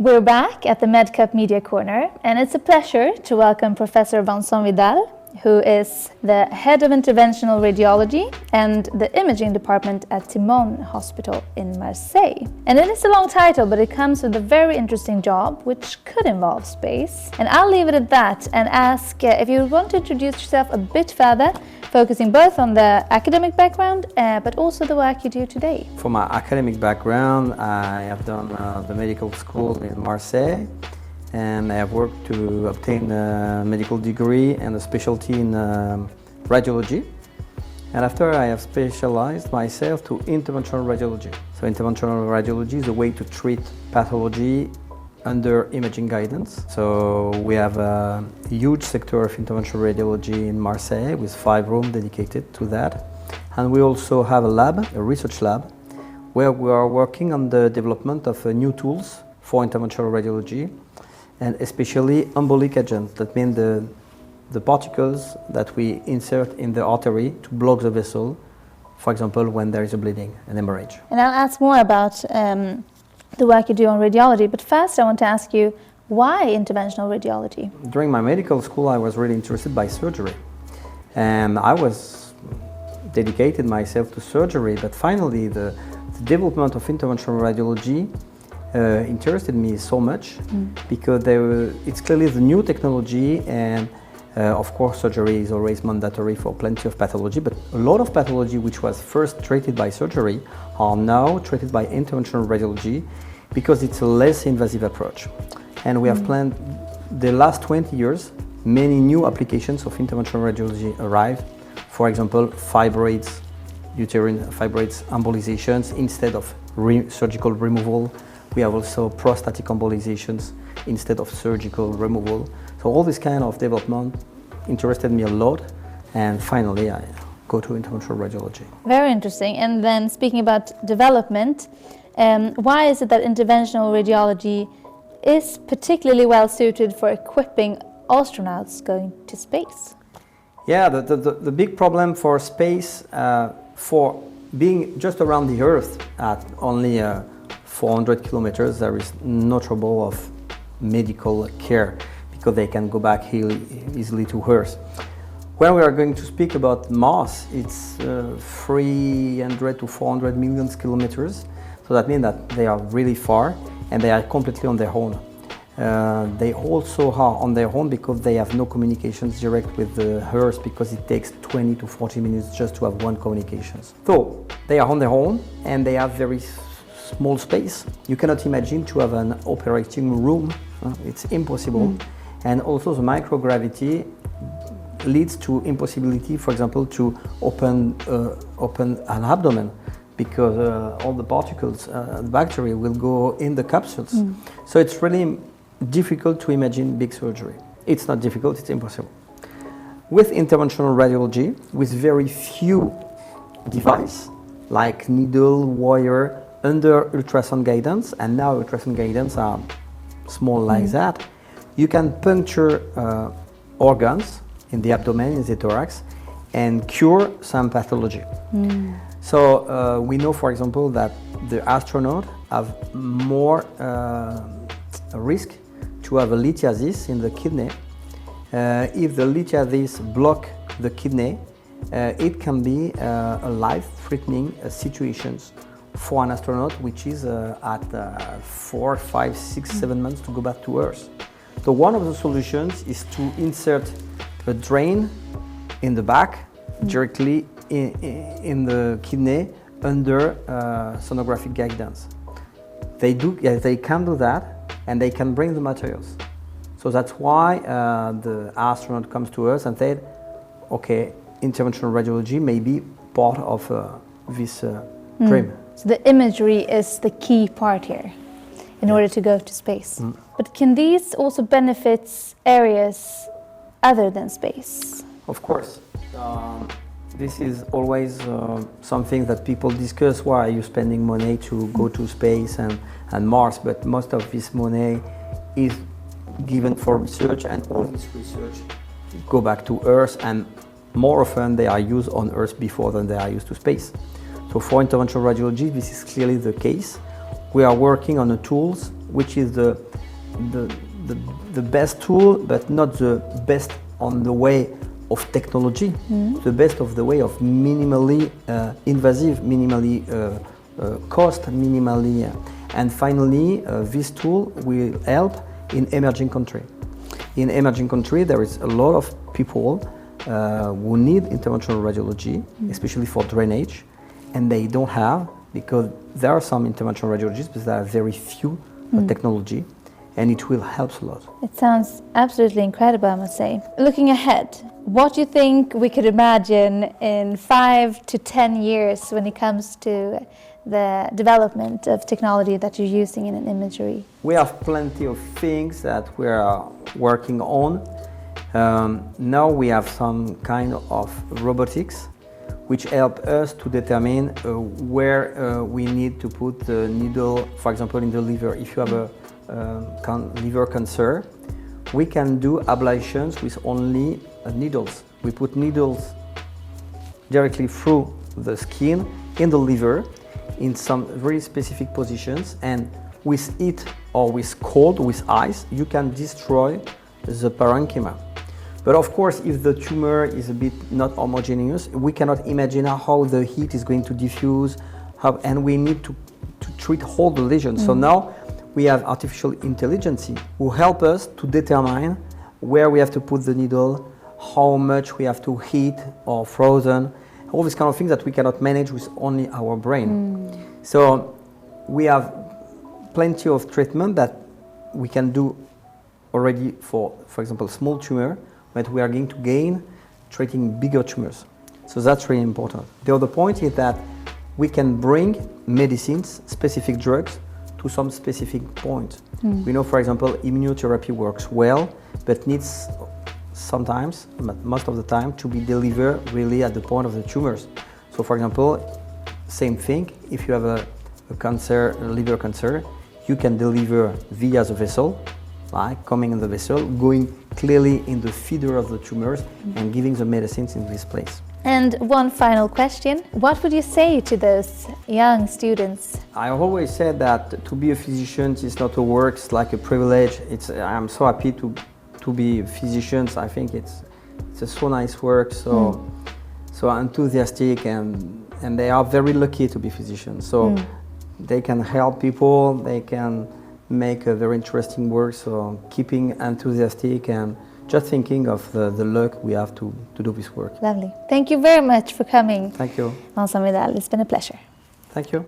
We're back at the MedCup Media Corner, and it's a pleasure to welcome Professor Vincent Vidal, who is the head of interventional radiology and the imaging department at Timon Hospital in Marseille. And it is a long title, but it comes with a very interesting job, which could involve space. And I'll leave it at that and ask if you want to introduce yourself a bit further, focusing both on the academic background, but also the work you do today. For my academic background, I have done the medical school in Marseille, and I have worked to obtain a medical degree and a specialty in radiology. And after I have specialized myself to interventional radiology. So interventional radiology is a way to treat pathology under imaging guidance. So we have a huge sector of interventional radiology in Marseille with 5 rooms dedicated to that. And we also have a lab, a research lab, where we are working on the development of new tools for interventional radiology, and especially embolic agents. That means the particles that we insert in the artery to block the vessel, for example, when there is a bleeding, an hemorrhage. And I'll ask more about the work you do on radiology, but first I want to ask you, why interventional radiology? During my medical school, I was really interested by surgery, and I was dedicated myself to surgery, but finally the development of interventional radiology interested me so much because it's clearly the new technology, and of course surgery is always mandatory for plenty of pathology, but a lot of pathology which was first treated by surgery are now treated by interventional radiology because it's a less invasive approach. And we have planned the last 20 years, many new applications of interventional radiology arrived. For example, fibroids, uterine fibroids embolizations instead of surgical removal. We have also prostatic embolizations instead of surgical removal. So all this kind of development interested me a lot, and finally I go to interventional radiology. Very interesting. And then speaking about development, why is it that interventional radiology is particularly well suited for equipping astronauts going to space? Yeah, the big problem for space, for being just around the Earth at only 400 kilometers, there is no trouble of medical care because they can go back easily to Earth. When we are going to speak about Mars, it's 300 to 400 million kilometers. So that means that they are really far and they are completely on their own. They also are on their own because they have no communications direct with the Earth, because it takes 20 to 40 minutes just to have one communication. So they are on their own and they have very small space. You cannot imagine to have an operating room. It's impossible. And also the microgravity leads to impossibility, for example, to open an abdomen, because all the particles, the bacteria will go in the capsules. So it's really difficult to imagine big surgery. It's not difficult, it's impossible. With interventional radiology, with very few devices like needle, wire, under ultrasound guidance, and now ultrasound guidance are small like that, you can puncture organs in the abdomen, in the thorax, and cure some pathology. So we know, for example, that the astronaut have more risk to have a lithiasis in the kidney. If the lithiasis block the kidney, it can be a life-threatening situation for an astronaut, which is at 4, 5, 6, 7 months to go back to Earth. So one of the solutions is to insert a drain in the back, directly in the kidney, under sonographic guidance. They can do that, and they can bring the materials. So that's why the astronaut comes to us and said, okay, interventional radiology may be part of this dream. So the imagery is the key part here in order to go to space. But can these also benefit areas other than space? Of course. This is always something that people discuss. Why are you spending money to go to space and Mars? But most of this money is given for research, and all this research go back to Earth, and more often they are used on Earth before than they are used to space. So for interventional radiology, this is clearly the case. We are working on the tools which is the best tool, but not the best on the way of technology, the best of the way of minimally invasive, minimally cost, minimally, and finally this tool will help in emerging country. In emerging country, there is a lot of people who need interventional radiology, especially for drainage, and they don't have, because there are some interventional radiologists, but there are very few technology, and it will help a lot. It sounds absolutely incredible, I must say. Looking ahead, what do you think we could imagine in 5 to 10 years when it comes to the development of technology that you're using in an imagery? We have plenty of things that we are working on. Now we have some kind of robotics which help us to determine where we need to put the needle, for example, in the liver. If you have a liver cancer, we can do ablations with only needles. We put needles directly through the skin in the liver in some very specific positions, and with heat or with cold, with ice, you can destroy the parenchyma. But of course, if the tumor is a bit not homogeneous, we cannot imagine how the heat is going to diffuse, and we need to treat all the lesions. So now we have artificial intelligence who help us to determine where we have to put the needle, how much we have to heat or frozen, all these kind of things that we cannot manage with only our brain. So we have plenty of treatment that we can do already for example, small tumor, but we are going to gain treating bigger tumors. So that's really important. The other point is that we can bring medicines, specific drugs, to some specific point. We know, for example, immunotherapy works well, but needs sometimes, but most of the time, to be delivered really at the point of the tumors. So for example, same thing, if you have a cancer, a liver cancer, you can deliver via the vessel, like coming in the vessel, going clearly in the feeder of the tumors and giving the medicines in this place. And one final question, what would you say to those young students? I always said that to be a physician is not a work, it's like a privilege. I'm so happy to be physicians. I think it's a so nice work, so enthusiastic, and they are very lucky to be physicians. So they can help people, they can make a very interesting work, so keeping enthusiastic and just thinking of the luck we have to do this work. Lovely. Thank you very much for coming. Thank you. Vincent Vidal, it's been a pleasure. Thank you.